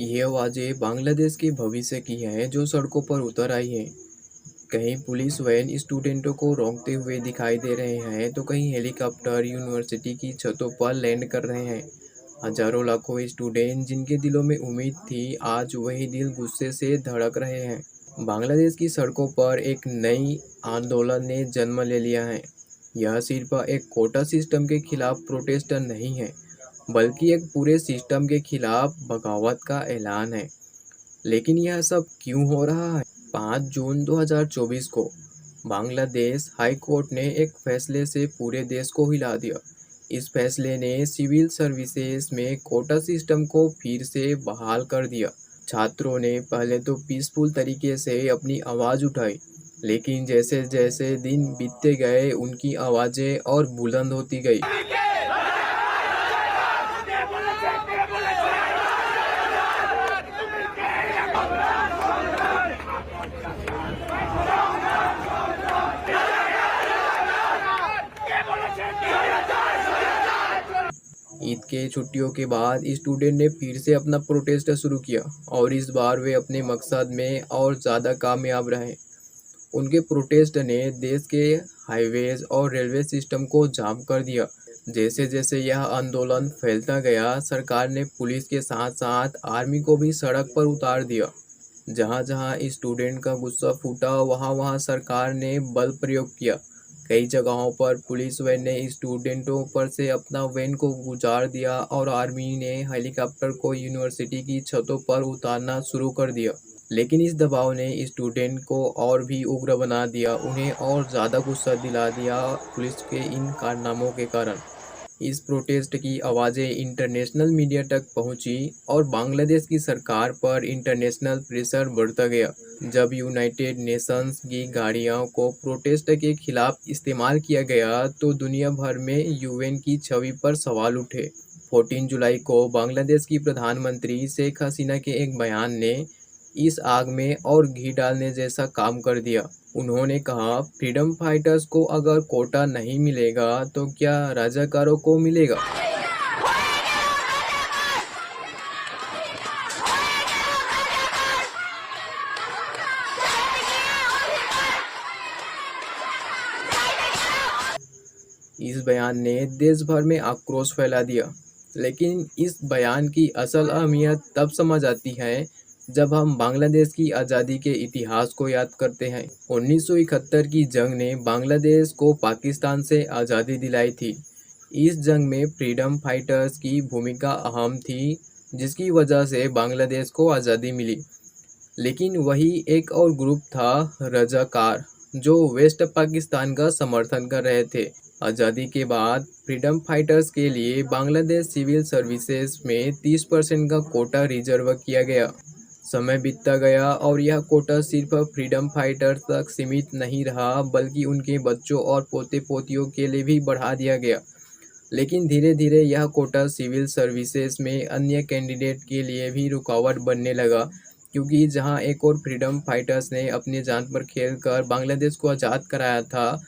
ये आवाज़ें बांग्लादेश के भविष्य की हैं जो सड़कों पर उतर आई हैं। कहीं पुलिस वैन स्टूडेंटों को रोकते हुए दिखाई दे रहे हैं तो कहीं हेलीकॉप्टर यूनिवर्सिटी की छतों पर लैंड कर रहे हैं। हजारों लाखों स्टूडेंट जिनके दिलों में उम्मीद थी, आज वही दिल गुस्से से धड़क रहे हैं। बांग्लादेश की सड़कों पर एक नई आंदोलन ने जन्म ले लिया है। यह सिर्फ एक कोटा सिस्टम के खिलाफ प्रोटेस्ट नहीं है, बल्कि एक पूरे सिस्टम के खिलाफ बगावत का ऐलान है। लेकिन यह सब क्यों हो रहा है? 5 जून 2024 को बांग्लादेश हाई कोर्ट ने एक फैसले से पूरे देश को हिला दिया। इस फैसले ने सिविल सर्विसेज में कोटा सिस्टम को फिर से बहाल कर दिया। छात्रों ने पहले तो पीसफुल तरीके से अपनी आवाज़ उठाई, लेकिन जैसे जैसे दिन बीतते गए उनकी आवाज़ें और बुलंद होती गई। ईद के छुट्टियों के बाद स्टूडेंट ने फिर से अपना प्रोटेस्ट शुरू किया और इस बार वे अपने मकसद में और ज़्यादा कामयाब रहे। उनके प्रोटेस्ट ने देश के हाईवेज और रेलवे सिस्टम को जाम कर दिया। जैसे जैसे यह आंदोलन फैलता गया, सरकार ने पुलिस के साथ साथ आर्मी को भी सड़क पर उतार दिया। जहाँ जहाँ स्टूडेंट का गुस्सा फूटा, वहाँ वहाँ सरकार ने बल प्रयोग किया। कई जगहों पर पुलिस वैन ने स्टूडेंटों पर से अपना वैन को गुजार दिया और आर्मी ने हेलीकॉप्टर को यूनिवर्सिटी की छतों पर उतारना शुरू कर दिया। लेकिन इस दबाव ने स्टूडेंट को और भी उग्र बना दिया, उन्हें और ज़्यादा गुस्सा दिला दिया पुलिस के इन कारनामों के कारण। इस प्रोटेस्ट की आवाज़ें इंटरनेशनल मीडिया तक पहुंची और बांग्लादेश की सरकार पर इंटरनेशनल प्रेशर बढ़ता गया। जब यूनाइटेड नेशंस की गाड़ियों को प्रोटेस्ट के खिलाफ इस्तेमाल किया गया तो दुनिया भर में यूएन की छवि पर सवाल उठे। 14 जुलाई को बांग्लादेश की प्रधानमंत्री शेख हसीना के एक बयान ने इस आग में और घी डालने जैसा काम कर दिया। उन्होंने कहा, फ्रीडम फाइटर्स को अगर कोटा नहीं मिलेगा तो क्या रजाकारों को मिलेगा? इस बयान ने देश भर में आक्रोश फैला दिया। लेकिन इस बयान की असल अहमियत तब समझ आती है जब हम बांग्लादेश की आज़ादी के इतिहास को याद करते हैं। 1971 की जंग ने बांग्लादेश को पाकिस्तान से आज़ादी दिलाई थी। इस जंग में फ्रीडम फाइटर्स की भूमिका अहम थी, जिसकी वजह से बांग्लादेश को आज़ादी मिली। लेकिन वही एक और ग्रुप था, रजाकार, जो वेस्ट पाकिस्तान का समर्थन कर रहे थे। आज़ादी के बाद फ्रीडम फाइटर्स के लिए बांग्लादेश सिविल सर्विसेज में 30% का कोटा रिजर्व किया गया। समय बीतता गया और यह कोटा सिर्फ फ्रीडम फाइटर्स तक सीमित नहीं रहा, बल्कि उनके बच्चों और पोते पोतियों के लिए भी बढ़ा दिया गया। लेकिन धीरे धीरे यह कोटा सिविल सर्विसेज में अन्य कैंडिडेट के लिए भी रुकावट बनने लगा, क्योंकि जहां एक और फ्रीडम फाइटर्स ने अपनी जान पर खेलकर बांग्लादेश को आज़ाद कराया था,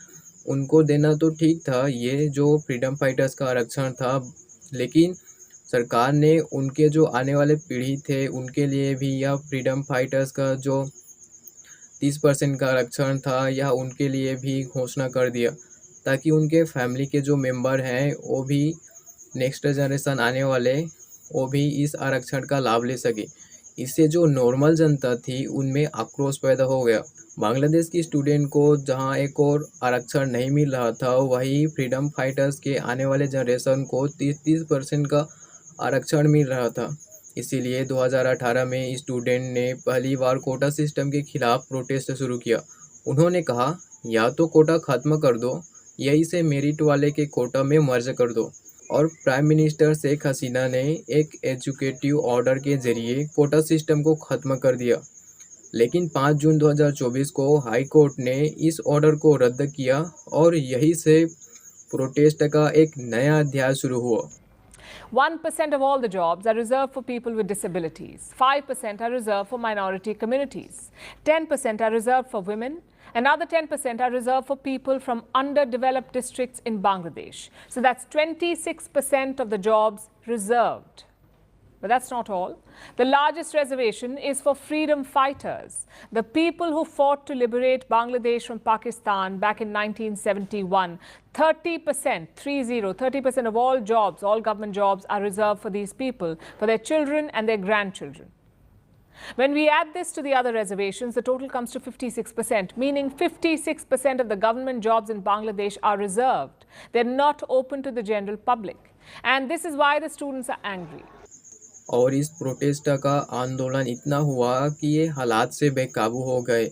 उनको देना तो ठीक था ये जो फ्रीडम फाइटर्स का आरक्षण था, लेकिन सरकार ने उनके जो आने वाले पीढ़ी थे उनके लिए भी यह फ्रीडम फाइटर्स का जो 30% का आरक्षण था, यह उनके लिए भी घोषणा कर दिया, ताकि उनके फैमिली के जो मेंबर हैं वो भी, नेक्स्ट जनरेशन आने वाले, वो भी इस आरक्षण का लाभ ले सके। इससे जो नॉर्मल जनता थी उनमें आक्रोश पैदा हो गया। बांग्लादेश की स्टूडेंट को जहां एक और आरक्षण नहीं मिल रहा था, वहीं फ्रीडम फाइटर्स के आने वाले जनरेशन को 30% का आरक्षण मिल रहा था। इसीलिए 2018 में स्टूडेंट ने पहली बार कोटा सिस्टम के खिलाफ प्रोटेस्ट शुरू किया। उन्होंने कहा, या तो कोटा खत्म कर दो या इसे मेरिट वाले के कोटा में मर्ज कर दो। और प्राइम मिनिस्टर शेख हसीना ने एक एजुकेटिव ऑर्डर के जरिए कोटा सिस्टम को ख़त्म कर दिया। लेकिन 5 जून 2024 को हाई कोर्ट ने इस ऑर्डर को रद्द किया और यही से प्रोटेस्ट का एक नया अध्याय शुरू हुआ। 1% of all the jobs are reserved for people with disabilities. 5% are reserved for minority communities. 10% are reserved for women. Another 10% are reserved for people from underdeveloped districts in Bangladesh. So that's 26% of the jobs reserved. But that's not all. The largest reservation is for freedom fighters, the people who fought to liberate Bangladesh from Pakistan back in 1971. 30% of all jobs, all government jobs, are reserved for these people, for their children and their grandchildren. When we add this to the other reservations, the total comes to 56%, meaning 56% of the government jobs in Bangladesh are reserved. They're not open to the general public. And this is why the students are angry. और इस protest का आंदोलन इतना हुआ कि ये हालात से बेकाबू हो गए।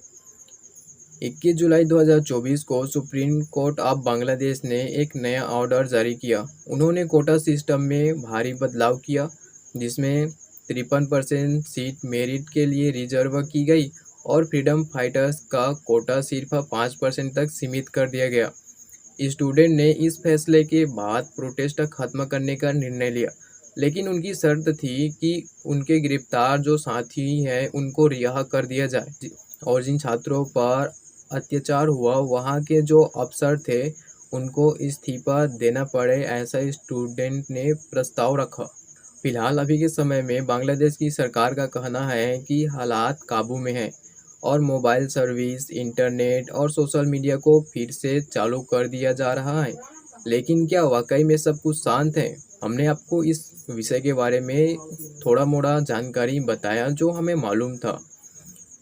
21 जुलाई 2024 को सुप्रीम कोर्ट ऑफ बांग्लादेश ने एक नया ऑर्डर जारी किया। उन्होंने कोटा सिस्टम में भारी बदलाव किया, जिसमें 53% सीट मेरिट के लिए रिजर्व की गई और फ्रीडम फाइटर्स का कोटा सिर्फ 5% तक सीमित कर दिया गया। स्टूडेंट ने इस फैसले के बाद प्रोटेस्ट खत्म करने का निर्णय लिया, लेकिन उनकी शर्त थी कि उनके गिरफ्तार जो साथी हैं उनको रिहा कर दिया जाए और जिन छात्रों पर अत्याचार हुआ वहाँ के जो अफसर थे उनको इस्तीफा देना पड़े, ऐसा स्टूडेंट ने प्रस्ताव रखा। फिलहाल अभी के समय में बांग्लादेश की सरकार का कहना है कि हालात काबू में हैं और मोबाइल सर्विस, इंटरनेट और सोशल मीडिया को फिर से चालू कर दिया जा रहा है। लेकिन क्या वाकई में सब कुछ शांत है? हमने आपको इस विषय के बारे में थोड़ा मोड़ा जानकारी बताया जो हमें मालूम था।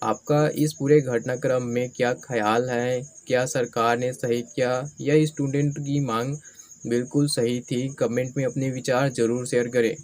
आपका इस पूरे घटनाक्रम में क्या ख्याल है? क्या सरकार ने सही किया या स्टूडेंट की मांग बिल्कुल सही थी? कमेंट में अपने विचार ज़रूर शेयर करें।